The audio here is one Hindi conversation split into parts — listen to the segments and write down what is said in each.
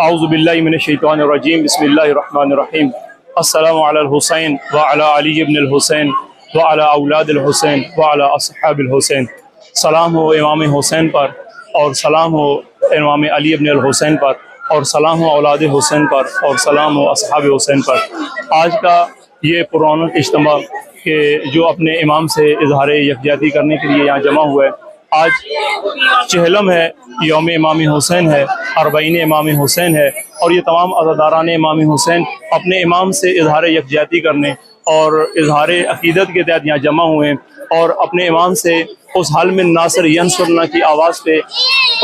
औज़ुबिल्लाहि मिनश्शैतानिर्रजीम बिस्मिल्लाहिर्रहमानिर्रहीम। अस्सलामु अलल हुसैन व अला अली इब्नुल हुसैन व अला औलादिल हुसैन व अला अस्हाबिल हुसैन। सलाम हो इमाम हुसैन पर और सलाम हो इमाम अली इब्नुल हुसैन पर और सलाम हो औलाद हुसैन पर और सलाम हो अस्हाब हुसैन पर। आज का ये पुराना इज्तिमा के जो अपने इमाम से इजहार यकजहती करने के लिए यहाँ जमा हुआ है, आज चहलम है, यौम इमाम हुसैन है, अरबईन इमाम हुसैन है और ये तमाम अज़ादारान इमाम हुसैन अपने इमाम से इजहार यकजहती करने और इजहार अक़ीदत के तहत यहाँ जमा हुए हैं और अपने इमाम से उस हाल में नासर यंसुरना की आवाज़ पे,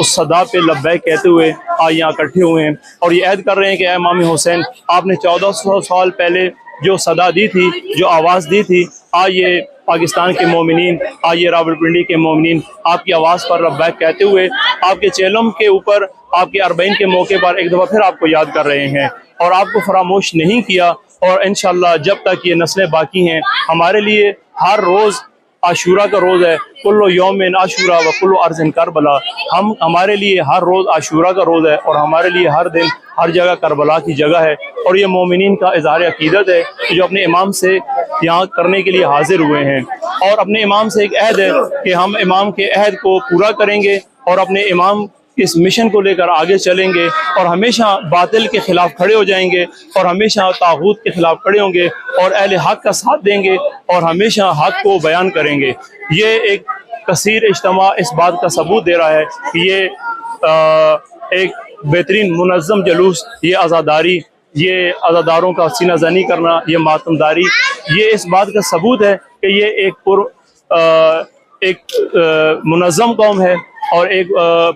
उस सदा पे लब्बैक कहते हुए आज यहाँ इकट्ठे हुए हैं और ये ऐद कर रहे हैं कि इमाम हुसैन, आपने 1400 साल पहले जो सदा दी थी, जो आवाज़ दी थी, आज ये पाकिस्तान के मोमिनीन, आज ये रावलपिंडी के मोमिनीन आपकी आवाज़ पर लब्बैक कहते हुए आपके चेलम के ऊपर, आपके अरबईन के मौके पर एक दफ़ा फिर आपको याद कर रहे हैं और आपको फरामोश नहीं किया। और इंशाअल्लाह जब तक ये नस्लें बाकी हैं, हमारे लिए हर रोज़ आशूरा का रोज़ है। कुल्लु यौमिन आशूरा व कुल्लु अर्ज़िन करबला। हमारे लिए हर रोज़ आशूरा का रोज़ है और हमारे लिए हर दिन हर जगह करबला की जगह है। और ये मोमिनीन का इज़हार अक़ीदत है कि जो अपने इमाम से यहाँ करने के लिए हाजिर हुए हैं और अपने इमाम से एक अहद है कि हम इमाम के अहद को पूरा करेंगे और अपने इमाम इस मिशन को लेकर आगे चलेंगे और हमेशा बातिल के खिलाफ खड़े हो जाएंगे और हमेशा तागूत के खिलाफ खड़े होंगे और अहले हक का साथ देंगे और हमेशा हक को बयान करेंगे। ये एक कसीर इज्तिमा इस बात का सबूत दे रहा है कि ये एक बेहतरीन मुनज़्ज़म जुलूस, ये आज़ादारी, ये आज़ादारों का सीना जनी करना, ये मातमदारी, ये इस बात का सबूत है कि ये एक मुनज़्ज़म कौम है और एक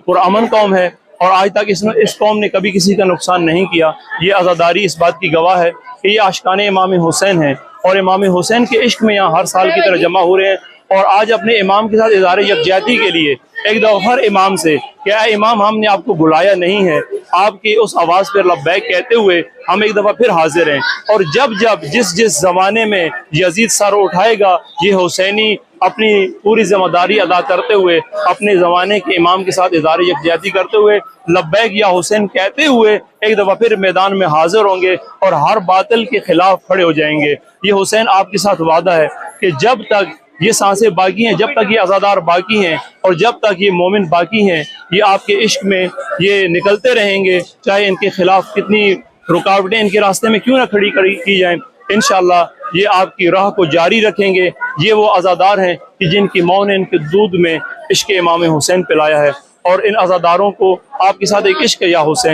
पुरअमन कौम है और आज तक इस कौम ने कभी किसी का नुकसान नहीं किया। ये आज़ादारी इस बात की गवाह है कि ये आशिकान इमाम हुसैन है और इमाम हुसैन के इश्क में यहाँ हर साल की तरह जमा हो रहे हैं और आज अपने इमाम के साथ इज़हार यकजहती के लिए एक दफ़ा हर इमाम से, क्या इमाम हमने आपको बुलाया नहीं है, आपकी उस आवाज़ पर लब्बैक कहते हुए हम एक दफ़ा फिर हाजिर हैं। और जब जब जिस ज़माने में यजीद सर उठाएगा, ये हुसैनी अपनी पूरी जिम्मेदारी अदा करते हुए अपने ज़माने के इमाम के साथ इज़हार यकजहती करते हुए लब्बैक या हुसैन कहते हुए एक दफ़ा फिर मैदान में हाजिर होंगे और हर बातिल के खिलाफ खड़े हो जाएंगे। ये हुसैन आपके साथ वादा है कि जब तक ये सांसें बाकी हैं, जब तक ये आज़ादार बाकी हैं और जब तक ये मोमिन बाकी हैं, ये आपके इश्क में ये निकलते रहेंगे, चाहे इनके खिलाफ कितनी रुकावटें इनके रास्ते में क्यों ना खड़ी की जाएं। इंशाअल्लाह ये आपकी राह को जारी रखेंगे। ये वो आज़ादार हैं कि जिनकी मौत ने इनके दूध में इश्क इमाम हुसैन पिलाया है और इन आज़ादारों को आपके साथ एक इश्क या हुसैन,